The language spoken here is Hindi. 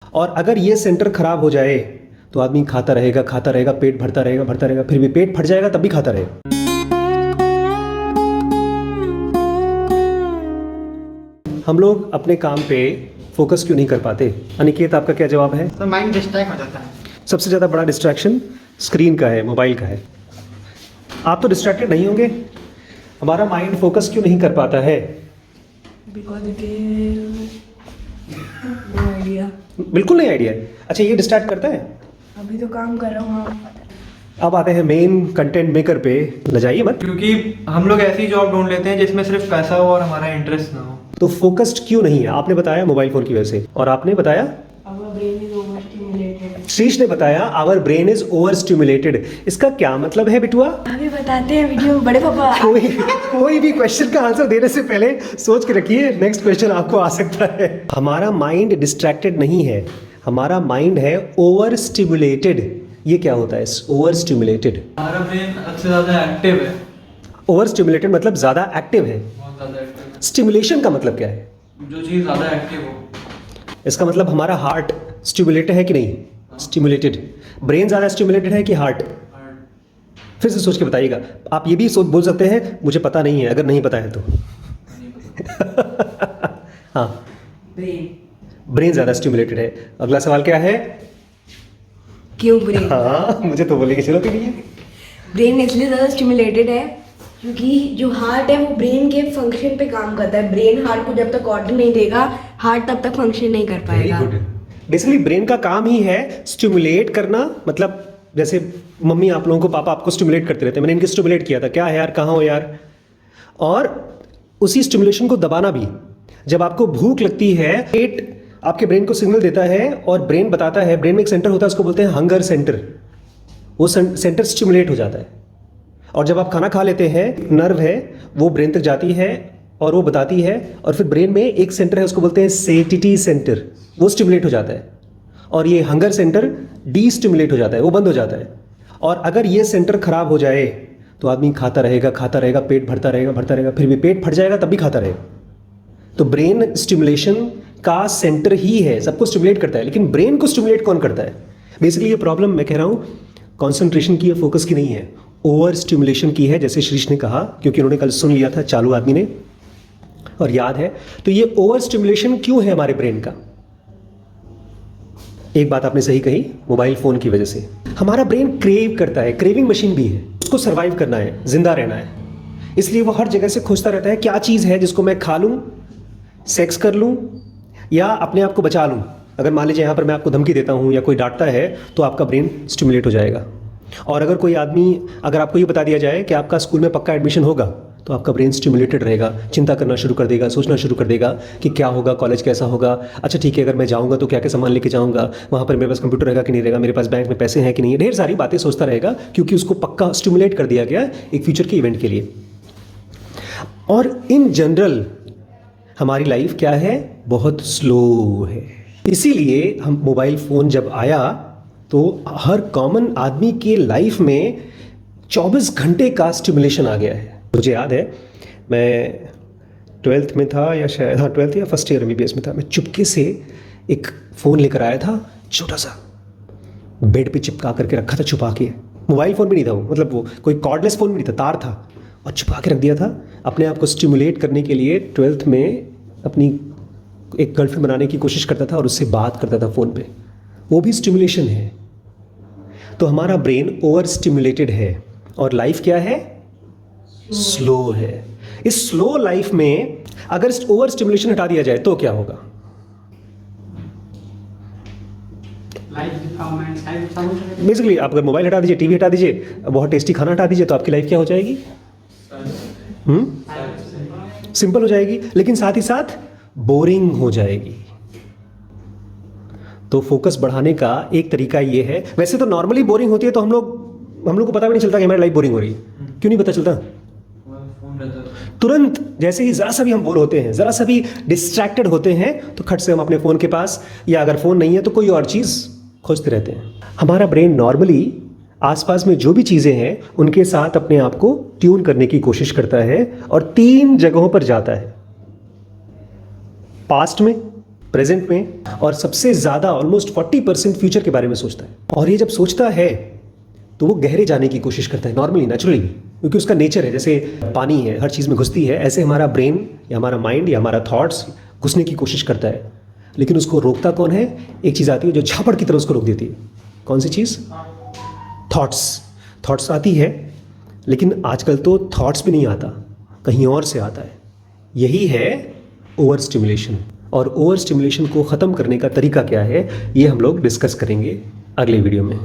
और अगर ये सेंटर खराब हो जाए तो आदमी खाता रहेगा, पेट भरता रहेगा, फिर भी पेट फट जाएगा तब भी खाता रहेगा। हम लोग अपने काम पे फोकस क्यों नहीं कर पाते? अनिकेत, आपका क्या जवाब है? तो माइंड डिस्ट्रैक्ट हो जाता है। सबसे ज़्यादा बड़ा डिस्ट्रैक्शन स्क्रीन का है, मोबाइल का है। आप तो डिस्ट्रैक्टेड नहीं होंगे, हमारा माइंड फोकस क्यों नहीं कर पाता है? No idea. बिल्कुल नहीं आइडिया है। अच्छा, ये डिस्ट्रैक्ट करता है? अभी तो काम कर रहा हूँ। हाँ, अब आते हैं मेन कंटेंट मेकर पे। न जाइए मत। क्योंकि हम लोग ऐसी जॉब ढूंढ लेते हैं जिसमें सिर्फ पैसा हो और हमारा इंटरेस्ट ना हो। तो फोकस्ड क्यों नहीं है? आपने बताया मोबाइल फोन की वजह से, और आपने बताया our brain is overstimulated। शीश ने बताया our brain is overstimulated. इसका क्या मतलब है बिटुआ? अभी बताते हैं वीडियो में, बड़े पापा। कोई भी क्वेश्चन का आंसर देने से पहले सोच के रखिए, नेक्स्ट क्वेश्चन आपको आ सकता है। हमारा माइंड डिस्ट्रैक्टेड नहीं है, हमारा माइंड है ओवर स्टिमुलेटेड। ये क्या होता है ओवर स्टिमुलेटेड? हमारा ब्रेन सबसे ज़्यादा एक्टिव है। ओवर स्टिमुलेटेड मतलब ज़्यादा एक्टिव है। बहुत ज़्यादा एक्टिव। स्टिमुलेशन का मतलब क्या है? जो चीज़ ज़्यादा एक्टिव हो। इसका मतलब हमारा हार्ट स्टिमुलेटेड है कि नहीं? स्टिमुलेटेड। ब्रेन ज़्यादा स्टिमुलेटेड है कि हार्ट? फिर से सोच के बताइएगा। आप ये भी सोच बोल सकते हैं मुझे पता नहीं है, अगर नहीं पता है तो। हाँ, ब्रेन ज़्यादा स्टिमुलेटेड है। अगला सवाल क्या है? क्यों ब्रेन? हाँ, मुझे तो बोलेगी, चलो कि नहीं है। ब्रेन इसलिए ज़्यादा स्टिमुलेटेड है क्योंकि जो हार्ट है वो ब्रेन के फंक्शन पे काम करता है। ब्रेन हार्ट को जब तक ऑर्डर नहीं देगा, हार्ट तब तक फंक्शन नहीं कर वेरी पाएगा। गुड। बेसिकली ब्रेन का काम ही है स्टिमुलेट करना। मतलब जैसे मम्मी आप लोगों को, पापा आपको स्टिमुलेट करते रहते हैं, मैंने इनको स्टिमुलेट किया था, क्या है यार, कहाँ हो यार। और उसी स्टिमुलेशन को दबाना भी। जब आपको भूख लगती है, पेट आपके ब्रेन को सिग्नल देता है और ब्रेन बताता है, ब्रेन में एक सेंटर होता है उसको बोलते हैं हंगर सेंटर। वो सेंटर स्टिमुलेट हो जाता है और जब आप खाना खा लेते हैं, नर्व है वो ब्रेन तक जाती है और वो बताती है, और फिर ब्रेन में एक सेंटर है उसको बोलते हैं सेटिटी सेंटर, वो स्टिमुलेट हो जाता है और ये हंगर सेंटर डी स्टिमुलेट हो जाता है, वो बंद हो जाता है। और अगर ये सेंटर खराब हो जाए तो आदमी खाता रहेगा, पेट भरता रहेगा, फिर भी पेट फट जाएगा तब भी खाता रहेगा। तो ब्रेन स्टिमुलेशन का सेंटर ही है, सबको स्टिमुलेट करता है, लेकिन ब्रेन को स्टिमुलेट कौन करता है? बेसिकली ये प्रॉब्लम मैं कह रहा हूँ कॉन्सेंट्रेशन की है, फोकस की नहीं है, ओवर स्टिमुलेशन की है, जैसे श्रीश ने कहा, क्योंकि उन्होंने कल सुन लिया था चालू आदमी ने और याद है। तो ये ओवर स्टिमुलेशन क्यों है हमारे ब्रेन का? एक बात आपने सही कही, मोबाइल फोन की वजह से हमारा ब्रेन क्रेव करता है, क्रेविंग मशीन भी है, उसको सर्वाइव करना है, जिंदा रहना है, इसलिए वो हर जगह से खोजता रहता है क्या चीज़ है जिसको मैं खा लूँ, सेक्स कर लूँ या अपने आप को बचा लूँ। अगर मान लीजिए यहाँ पर मैं आपको धमकी देता हूँ या कोई डांटता है तो आपका ब्रेन स्टिमुलेट हो जाएगा। और अगर कोई आदमी, अगर आपको ये बता दिया जाए कि आपका स्कूल में पक्का एडमिशन होगा, तो आपका ब्रेन स्टिमुलेटेड रहेगा, चिंता करना शुरू कर देगा, सोचना शुरू कर देगा कि क्या होगा, कॉलेज कैसा होगा, अच्छा ठीक है अगर मैं जाऊँगा तो क्या क्या सामान लेके जाऊँगा, वहाँ पर मेरे पास कंप्यूटर रहेगा कि नहीं रहेगा, मेरे पास बैंक में पैसे हैं कि नहीं, ढेर सारी बातें सोचता रहेगा, क्योंकि उसको पक्का स्टिमुलेट कर दिया गया एक फ्यूचर के इवेंट के लिए। और इन जनरल हमारी लाइफ क्या है? बहुत स्लो है। इसीलिए हम मोबाइल फ़ोन जब आया तो हर कॉमन आदमी के लाइफ में 24 घंटे का स्टिमुलेशन आ गया है। मुझे याद है मैं 12th में था, या शायद हाँ 12th या फर्स्ट ईयर MBBS में था, मैं चुपके से एक फ़ोन लेकर आया था, छोटा सा, बेड पे चिपका करके रखा था, छुपा के। मोबाइल फ़ोन भी नहीं था वो, मतलब वो कोई कॉर्डलेस फ़ोन भी नहीं था, तार था, और छुपा के रख दिया था अपने आप को स्टिमुलेट करने के लिए। 12th में अपनी एक गर्लफ्रेंड बनाने की कोशिश करता था और उससे बात करता था फ़ोन पे, वो भी स्टिमुलेशन है। तो हमारा ब्रेन ओवर स्टिमुलेटेड है और लाइफ क्या है? स्लो है। इस स्लो लाइफ में अगर ओवर स्टिमुलेशन हटा दिया जाए तो क्या होगा? बेसिकली आप अगर मोबाइल हटा दीजिए, टीवी हटा दीजिए, बहुत टेस्टी खाना हटा दीजिए, तो आपकी लाइफ क्या हो जाएगी? सिंपल हो जाएगी, लेकिन साथ ही साथ बोरिंग हो जाएगी। तो फोकस बढ़ाने का एक तरीका ये है। वैसे तो नॉर्मली बोरिंग होती है तो हम लोग को पता भी नहीं चलता कि हमारी लाइफ बोरिंग हो रही है। क्यों नहीं पता चलता? तुरंत जैसे ही ज़रा सा भी हम बोर होते हैं, ज़रा सा भी डिस्ट्रैक्टेड होते हैं, तो खट से हम अपने फ़ोन के पास, या अगर फ़ोन नहीं है तो कोई और चीज़ खोजते रहते हैं। हमारा ब्रेन नॉर्मली आसपास में जो भी चीज़ें हैं उनके साथ अपने आप को ट्यून करने की कोशिश करता है और 3 जगहों पर जाता है। पास्ट में, प्रेजेंट में, और सबसे ज़्यादा ऑलमोस्ट 40% फ्यूचर के बारे में सोचता है। और ये जब सोचता है तो वो गहरे जाने की कोशिश करता है, नॉर्मली, नेचुरली, क्योंकि उसका नेचर है। जैसे पानी है, हर चीज़ में घुसती है, ऐसे हमारा ब्रेन या हमारा माइंड या हमारा थॉट्स घुसने की कोशिश करता है। लेकिन उसको रोकता कौन है? एक चीज़ आती है जो झापड़ की तरह उसको रोक देती है। कौन सी चीज़? थॉट्स आती है, लेकिन आजकल तो थॉट्स भी नहीं आता, कहीं और से आता है। यही है ओवर स्टिमुलेशन। और ओवर स्टिमुलेशन को ख़त्म करने का तरीका क्या है, ये हम लोग डिस्कस करेंगे अगले वीडियो में।